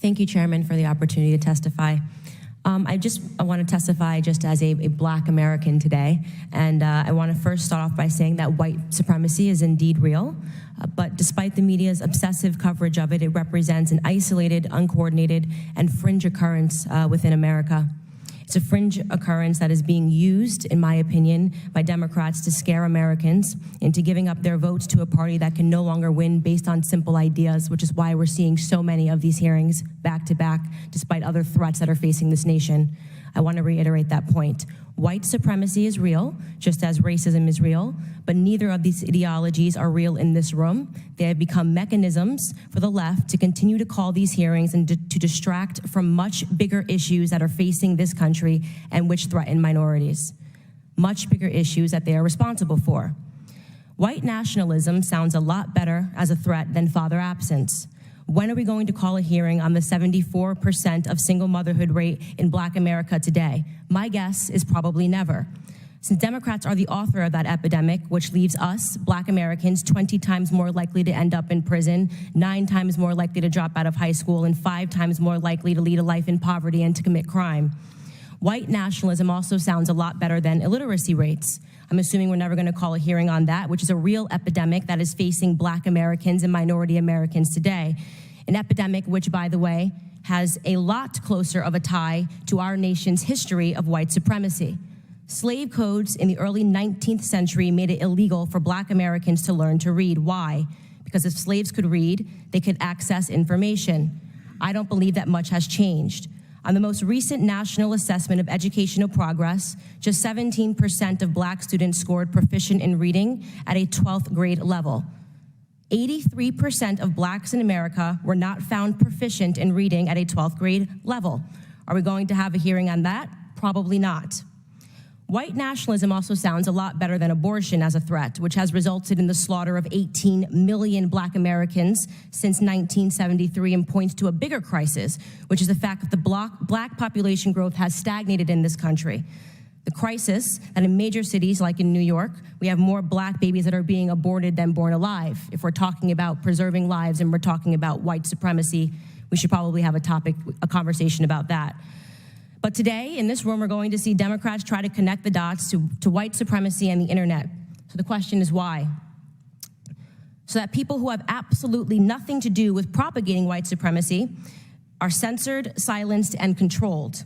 Thank you, Chairman, for the opportunity to testify. I want to testify just as a Black American today, and I want to first start off by saying that white supremacy is indeed real, but despite the media's obsessive coverage of it, it represents an isolated, uncoordinated, and fringe occurrence within America. It's a fringe occurrence that is being used, in my opinion, by Democrats to scare Americans into giving up their votes to a party that can no longer win based on simple ideas, which is why we're seeing so many of these hearings back to back, despite other threats that are facing this nation. I want to reiterate that point. White supremacy is real, just as racism is real, but neither of these ideologies are real in this room. They have become mechanisms for the left to continue to call these hearings and to distract from much bigger issues that are facing this country and which threaten minorities. Much bigger issues that they are responsible for. White nationalism sounds a lot better as a threat than father absence. When are we going to call a hearing on the 74% of single motherhood rate in Black America today? My guess is probably never. Since Democrats are the author of that epidemic, which leaves us, Black Americans, 20 times more likely to end up in prison, 9 times more likely to drop out of high school, and 5 times more likely to lead a life in poverty and to commit crime. White nationalism also sounds a lot better than illiteracy rates. I'm assuming we're never going to call a hearing on that, which is a real epidemic that is facing Black Americans and minority Americans today. An epidemic which, by the way, has a lot closer of a tie to our nation's history of white supremacy. Slave codes in the early 19th century made it illegal for Black Americans to learn to read. Why? Because if slaves could read, they could access information. I don't believe that much has changed. On the most recent National Assessment of Educational Progress, just 17% of Black students scored proficient in reading at a 12th grade level. 83% of Blacks in America were not found proficient in reading at a 12th grade level. Are we going to have a hearing on that? Probably not. White nationalism also sounds a lot better than abortion as a threat, which has resulted in the slaughter of 18 million Black Americans since 1973 and points to a bigger crisis, which is the fact that the Black population growth has stagnated in this country. The crisis that in major cities like in New York, we have more Black babies that are being aborted than born alive. If we're talking about preserving lives and we're talking about white supremacy, we should probably have a conversation about that. But today, in this room, we're going to see Democrats try to connect the dots to white supremacy and the internet. So the question is why? So that people who have absolutely nothing to do with propagating white supremacy are censored, silenced, and controlled.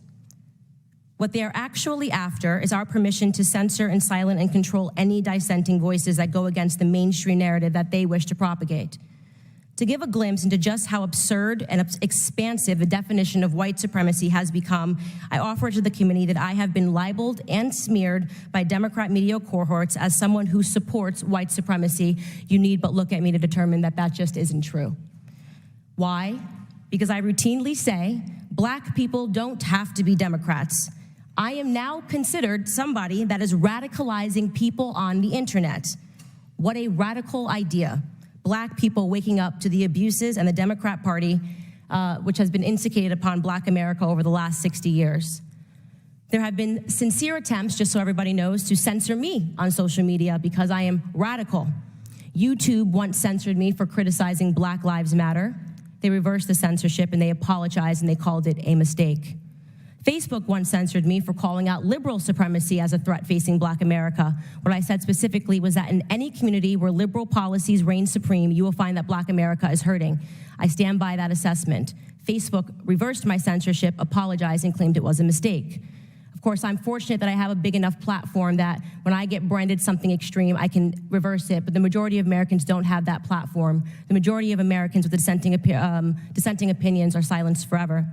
What they are actually after is our permission to censor and silence and control any dissenting voices that go against the mainstream narrative that they wish to propagate. To give a glimpse into just how absurd and expansive the definition of white supremacy has become, I offer to the committee that I have been libeled and smeared by Democrat media cohorts as someone who supports white supremacy. You need but look at me to determine that that just isn't true. Why? Because I routinely say, Black people don't have to be Democrats. I am now considered somebody that is radicalizing people on the internet. What a radical idea. Black people waking up to the abuses and the Democrat Party, which has been instigated upon Black America over the last 60 years. There have been sincere attempts, just so everybody knows, to censor me on social media because I am radical. YouTube once censored me for criticizing Black Lives Matter. They reversed the censorship and they apologized and they called it a mistake. Facebook once censored me for calling out liberal supremacy as a threat facing Black America. What I said specifically was that in any community where liberal policies reign supreme, you will find that Black America is hurting. I stand by that assessment. Facebook reversed my censorship, apologized, and claimed it was a mistake. Of course, I'm fortunate that I have a big enough platform that when I get branded something extreme, I can reverse it, but the majority of Americans don't have that platform. The majority of Americans with dissenting opinions are silenced forever.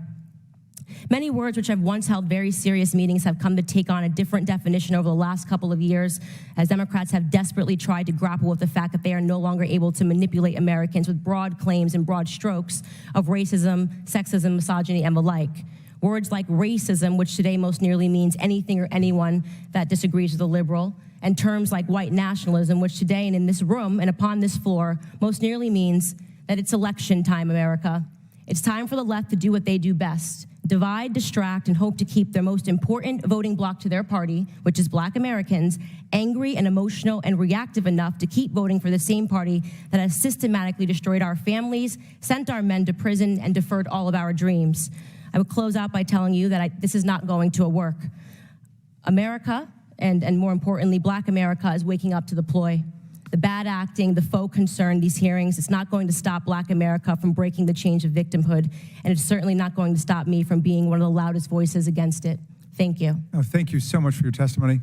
Many words which have once held very serious meanings have come to take on a different definition over the last couple of years as Democrats have desperately tried to grapple with the fact that they are no longer able to manipulate Americans with broad claims and broad strokes of racism, sexism, misogyny, and the like. Words like racism, which today most nearly means anything or anyone that disagrees with a liberal, and terms like white nationalism, which today and in this room and upon this floor most nearly means that it's election time, America. It's time for the left to do what they do best. divide, distract, and hope to keep their most important voting bloc to their party, which is Black Americans, angry and emotional and reactive enough to keep voting for the same party that has systematically destroyed our families, sent our men to prison, and deferred all of our dreams. I would close out by telling you that this is not going to work. America, and more importantly, Black America, is waking up to the ploy. The bad acting, the faux concern, these hearings, it's not going to stop Black America from breaking the chains of victimhood, and it's certainly not going to stop me from being one of the loudest voices against it. Thank you. Oh, thank you so much for your testimony.